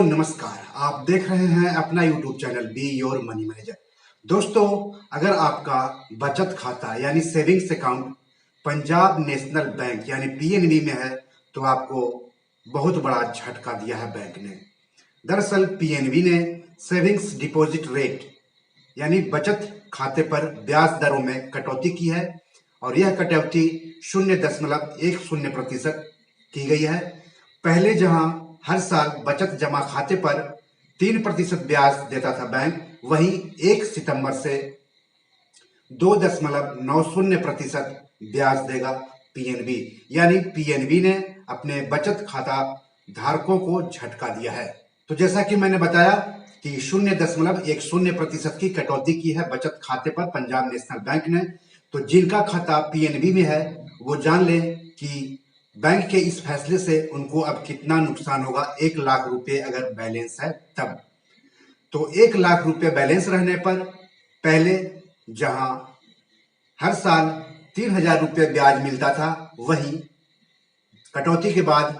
नमस्कार, आप देख रहे हैं अपना YouTube channel be your money manager. दोस्तों, अगर आपका बचत खाता यानी savings account Punjab national bank यानी पीएनबी में है तो आपको बहुत बड़ा झटका दिया है बैंक ने। दरअसल पीएनबी ने सेविंग्स डिपॉजिट रेट यानी बचत खाते पर ब्याज दरों में कटौती की है और यह कटौती 0.10% की गई है। पहले जहां हर साल बचत जमा खाते पर 3% ब्याज देता था बैंक, वहीं 1 सितंबर से 2.90% ब्याज देगा पीएनबी। यानी पीएनबी ने अपने बचत खाता धारकों को झटका दिया है। तो जैसा कि मैंने बताया कि 0.10% की कटौती की है बचत खाते पर पंजाब नेशनल बैंक ने। तो जिनका खाता पीएनबी में है वो जान लें कि बैंक के इस फैसले से उनको अब कितना नुकसान होगा। 1 लाख रुपए अगर बैलेंस है तब तो 1 लाख रुपए बैलेंस रहने पर पहले जहां हर साल 3,000 रुपये ब्याज मिलता था, वहीं कटौती के बाद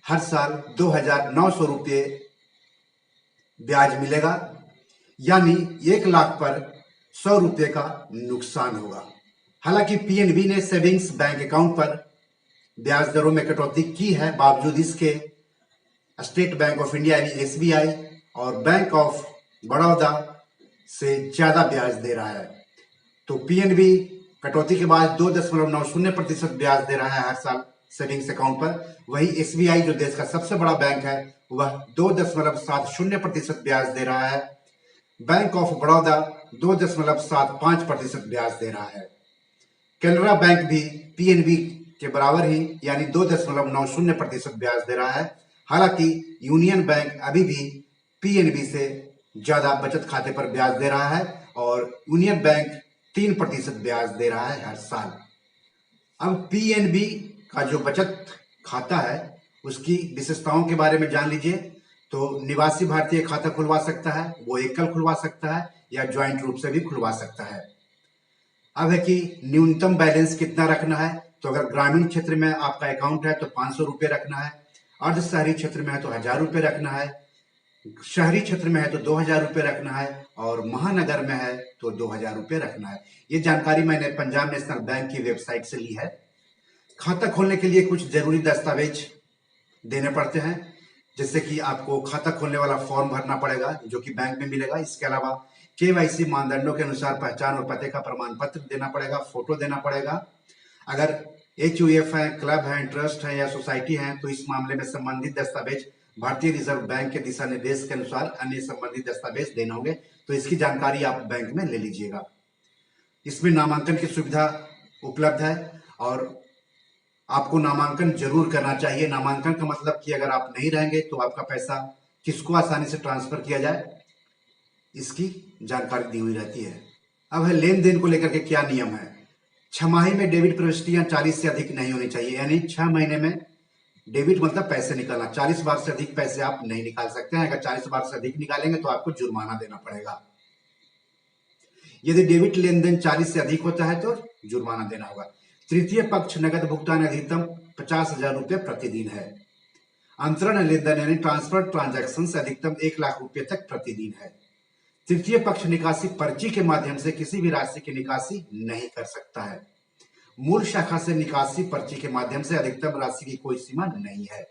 हर साल 2,900 रुपये ब्याज मिलेगा। यानी 1 लाख पर 100 रुपये का नुकसान होगा। हालांकि पीएनबी ने सेविंग्स बैंक अकाउंट पर ब्याज दरों में कटौती की है, बावजूद इसके स्टेट बैंक ऑफ इंडिया यानी एसबीआई और बैंक ऑफ बड़ौदा से ज्यादा ब्याज दे रहा है। तो पीएनबी कटौती के बाद 2.90% ब्याज दे रहा है हर साल सेविंग्स अकाउंट पर। वहीं एसबीआई जो देश का सबसे बड़ा बैंक है वह 2.70% ब्याज दे रहा है। बैंक ऑफ बड़ौदा 2.75% ब्याज दे रहा है। कैनरा बैंक भी पीएनबी के बराबर ही यानी 2.90% ब्याज दे रहा है। हालांकि यूनियन बैंक अभी भी पीएनबी से ज्यादा बचत खाते पर ब्याज दे रहा है और यूनियन बैंक 3% ब्याज दे रहा है हर साल। अब पीएनबी का जो बचत खाता है उसकी विशेषताओं के बारे में जान लीजिए। तो निवासी भारतीय खाता खुलवा सकता है, वो एकल खुलवा सकता है या ज्वाइंट रूप से भी खुलवा सकता है। अब है कि न्यूनतम बैलेंस कितना रखना है। तो अगर ग्रामीण क्षेत्र में आपका अकाउंट है तो 500 रुपये रखना है, अर्ध शहरी क्षेत्र में है तो 1,000 रुपये रखना है, शहरी क्षेत्र में है तो 2,000 रुपये रखना है और महानगर में है तो 2,000 रुपये रखना है। ये जानकारी मैंने पंजाब नेशनल बैंक की वेबसाइट से ली है। खाता खोलने के लिए कुछ जरूरी दस्तावेज देने पड़ते हैं, जैसे कि आपको खाता खोलने वाला फॉर्म भरना पड़ेगा जो कि बैंक में मिलेगा। इसके अलावा केवाईसी मानदंडों के अनुसार पहचान और पते का प्रमाण पत्र देना पड़ेगा, फोटो देना पड़ेगा। अगर एचयूएफ है, क्लब है, ट्रस्ट है या सोसाइटी है तो इस मामले में संबंधित दस्तावेज भारतीय रिजर्व बैंक के दिशा निर्देश के अनुसार अन्य संबंधित दस्तावेज देने होंगे। तो इसकी जानकारी आप बैंक में ले लीजिएगा। इसमें नामांकन की सुविधा उपलब्ध है और आपको नामांकन जरूर करना चाहिए। नामांकन का मतलब कि अगर आप नहीं रहेंगे तो आपका पैसा किसको आसानी से ट्रांसफर किया जाए, इसकी जानकारी दी हुई रहती है। अब है लेन देन को लेकर के क्या नियम है। 6 में डेबिट प्रविष्टियां 40 से अधिक नहीं होनी चाहिए। यानी 6 महीने में डेबिट मतलब पैसे निकालना, 40 बार से अधिक पैसे आप नहीं निकाल सकते हैं। अगर 40 बार से अधिक निकालेंगे तो आपको जुर्माना देना पड़ेगा। यदि डेबिट लेन देन 40 से अधिक होता है तो जुर्माना देना होगा। तृतीय पक्ष नगद भुगतान अधिकतम 50,000 रुपये प्रतिदिन है। अंतरण लेन देन यानी ट्रांसफर ट्रांजैक्शन से अधिकतम 1 लाख रुपये तक प्रतिदिन है। तृतीय पक्ष निकासी पर्ची के माध्यम से किसी भी राशि की निकासी नहीं कर सकता है। मूल शाखा से निकासी पर्ची के माध्यम से अधिकतम राशि की कोई सीमा नहीं है।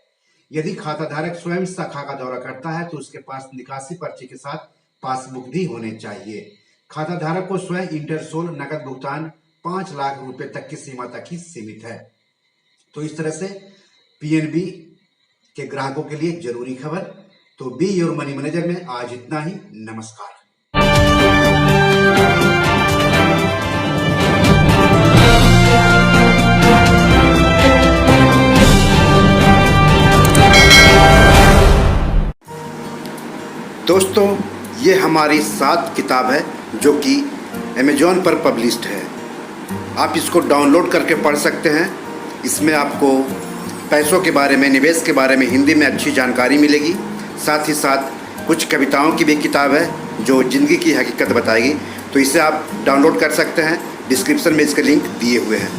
यदि खाताधारक स्वयं शाखा का दौरा करता है तो उसके पास निकासी पर्ची के साथ पासबुक भी होने चाहिए। खाताधारक को स्वयं इंटरसोल नकद भुगतान 5 लाख रुपए तक की सीमा तक ही सीमित है। तो इस तरह से पीएनबी के ग्राहकों के लिए जरूरी खबर। तो बी योर मनी मैनेजर में आज इतना ही। नमस्कार। दोस्तों, ये हमारी 7 किताब है जो कि अमेजॉन पर पब्लिश्ड है। आप इसको डाउनलोड करके पढ़ सकते हैं। इसमें आपको पैसों के बारे में, निवेश के बारे में हिंदी में अच्छी जानकारी मिलेगी। साथ ही साथ कुछ कविताओं की भी किताब है जो ज़िंदगी की हकीकत बताएगी। तो इसे आप डाउनलोड कर सकते हैं। डिस्क्रिप्शन में इसके लिंक दिए हुए हैं।